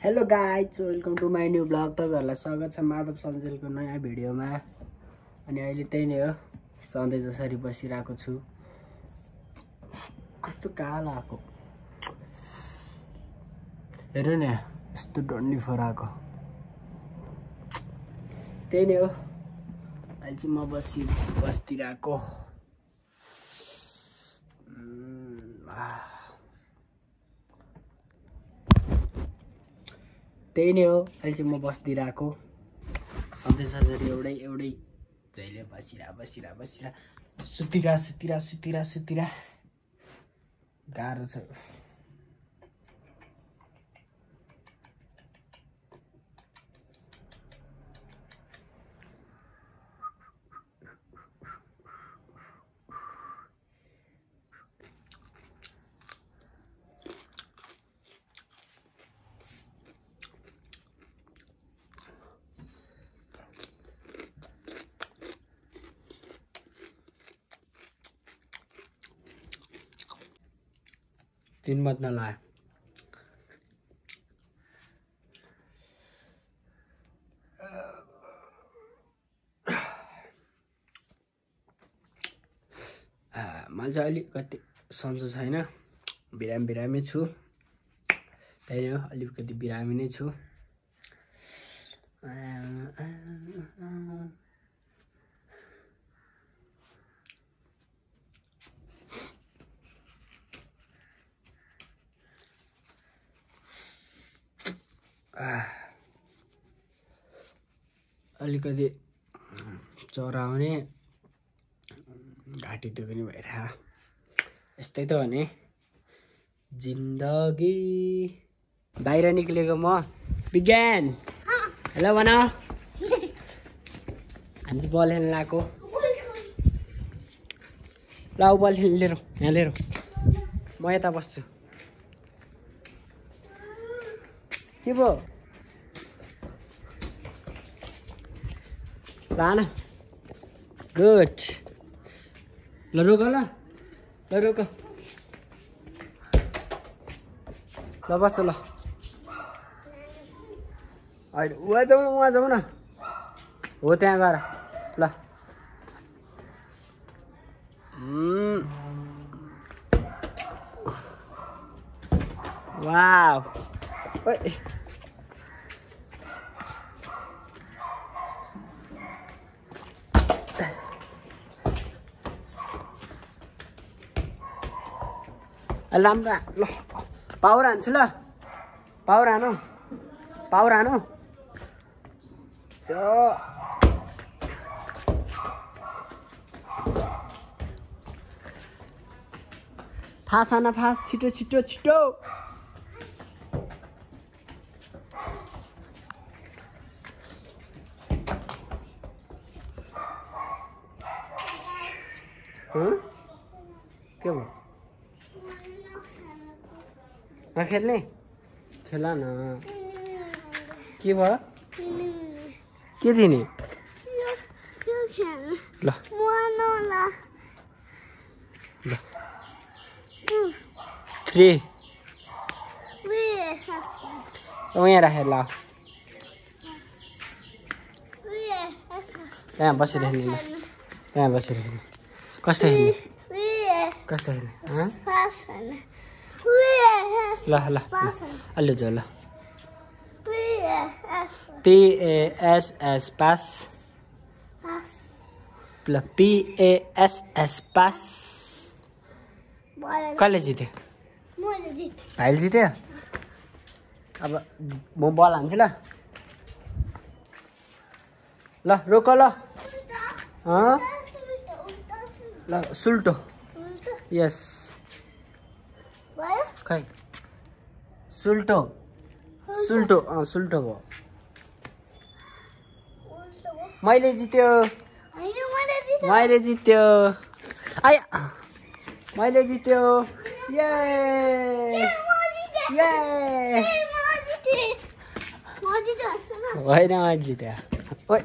Hello guys, welcome to my new blog. तपाईहरुलाई स्वागत छ माधव सञ्जेलको नयाँ भिडियोमा। अनि अहिले त्यही नै हो, सधैँ जसरी बसिरहेको छु। कस्तो कालो आको हेर न, यस्तो डन्डी फराको। त्यही नै हो, अहिले चाहिँ म बस्तिरहेको। त्यही नै हो, अहिले चाहिँ म बस्दिरहेको। सधैँ जसरी एउटै जहिले बसिरा सुतिरा गाह्रो छ। तीन बज्न लाग्यो। मैले चाहिँ अलिकति सन्चो छैन, बिरामी छु। त्यही हो, अलिकति बिरामी नै छु। अलिकति चरा आउने, घाँटी दुख्ने भइरहेको। यस्तै त हो नि जिन्दगी। बाहिर निक्लेको म विज्ञान। हेलो भन। हामी चाहिँ बल खेल्न आएको। ल बल खेल्न लिएर यहाँ लिएर, म यता बस्छु। के भयो? लान गुड। ल रोक, ल रोक, ल बस ल। होइन उहाँ जाउँ न। हो त्यहाँ गएर ल। वाउ, ओइ राम्रो। ल पावर हान्छु, ल पावर हानु। फास हान, फास, छिटो। के भयो? नखेल्ने? खेल न। के भयो? के दिने? ल 3 यहाँ राखेर ल। यहाँ बसेर हेर्ने, ल यहाँ बसेर हेर्ने। कस्तो हेर्ने? ल अलि जाऊ ल। PASS pass. ल PASS पास। कसले जित्यो? भाइले जित्यो। अब म बल हान्छु ल। ल रोक ल। ल सुल्टो। यस खै सुल्टो भयो। मैले जित्यो। आया मैले जित्यो। ये होइन म जित्यो। ओइ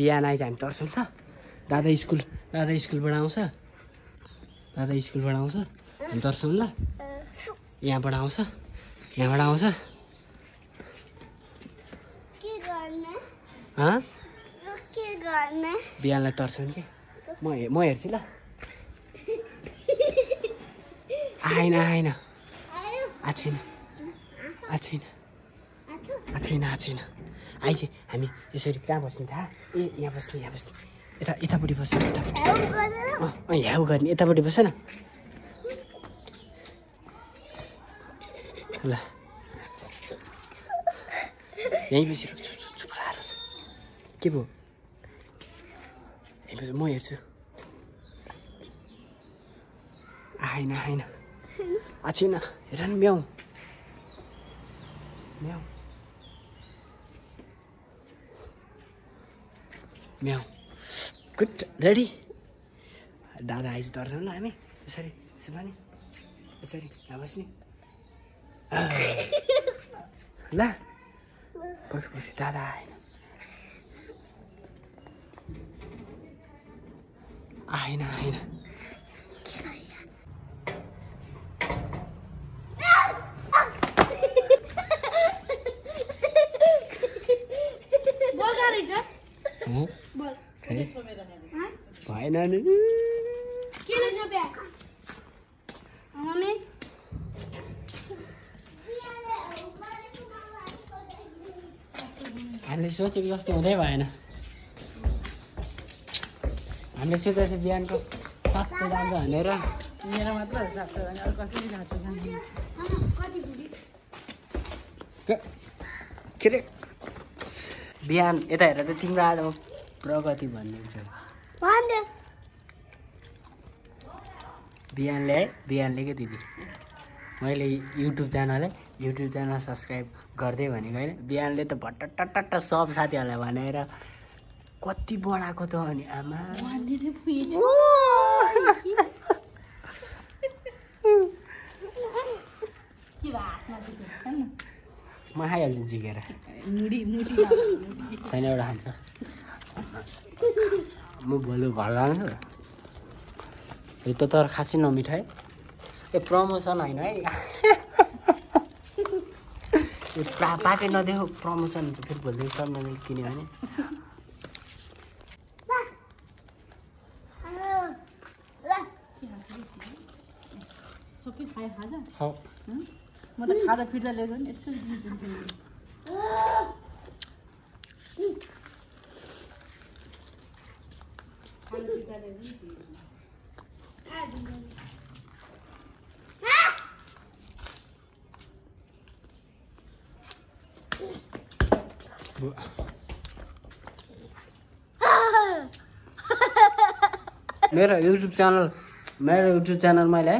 बिहान आइज हामी तर्छौँ ल दादा स्कुलबाट आउँछ हामी तर्छौँ ल यहाँबाट आउँछ बिहानलाई तर्छौँ कि म हेर्छु ल आएन छैन आइज हामी यसरी कहाँ बस्ने थाहा ए यहाँ बस्ने यतापट्टि बस्छ ह्याउ गर्ने यतापट्टि बस्छ न ल यहीँ बसिरहेको चुप लाएर के भयो म हेर्छु आएन छैन हेर नि म्याउ गुड रेडी दादा आइज तर्छौँ ल हामी यसरी यहाँ बस्ने ल पछि दादा आएन भएन नि हामीले सोचेको जस्तो हुँदै भएन हामीले सोचेको थियो बिहानको 7 बजे जान्छ भनेर मेरो मात्र 7 बजे अरू कसैले जान्छ के रे बिहान यता हेर त तिम्रो आज प्रगति भनिदिन्छ बिहानले के दिदी मैले युट्युब च्यानल सब्सक्राइब गर्दै भनेको होइन बिहानले त भट्ट सब साथीहरूलाई भनेर कति बढाएको त अनि आमा म खाइहाल्छु जिकेर छैन एउटा खान्छ म भोलि घर लान्छु यो त तर खासै नमिठो है ए प्रमोसन होइन है पाकै नदेऊ प्रमोसन हुन्छ फेरि भोलि सब किन्यो भने म त खाजा फिर्ता ल्याएको नि यसो मेरो युट्युब च्यानल मैले है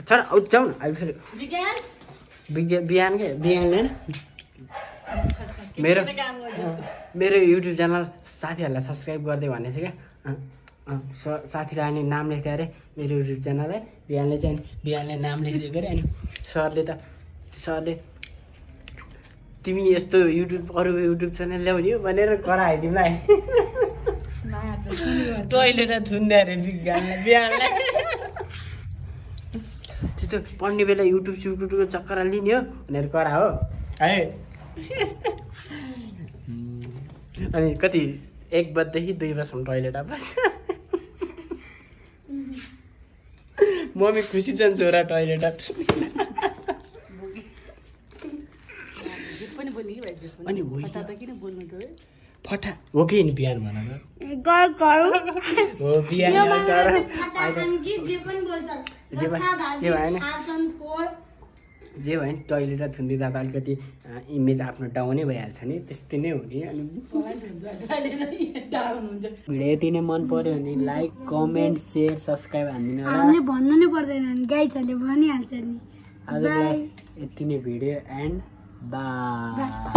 चल जाउँ अहिले फेरि बिहानले मेरो युट्युब च्यानल साथीहरूलाई सब्सक्राइब गर्दै भनेको छ क्या साथीलाई अनि नाम लेख्दै अरे मेरो युट्युब च्यानल है बिहानले नाम लेखिदिएको अरे अनि सरले तिमी यस्तो अरू युट्युब च्यानल ल्याउने हो भनेर करायो तिमीलाई टोइलेट थुन्दै अरे बिहानलाई त्यो पढ्ने बेला युट्युबको चक्कर लिने हो भनेर करा हो है अनि कति 1 बजेदेखि 2 बजीसम्म टोइलेट बस मम्मी खुसी छन् छोरा टोइलेट अनि फटा हो कि नि बिहान भनेको हो बिहान जे भयो नि टोइलेट थुन्दिँदा त अलिकति इमेज आफ्नो डाउनै भइहाल्छ नि त्यस्तै नै हो नि अनि भिडियो यति नै मन पर्यो भने लाइक कमेन्ट सेयर सब्सक्राइब हान्दिनु होला हामीले भन्नु नै पर्दैन नि गाइजहरूले भनिहाल्छ नि आजलाई यति नै भिडियो एन्ड बाई।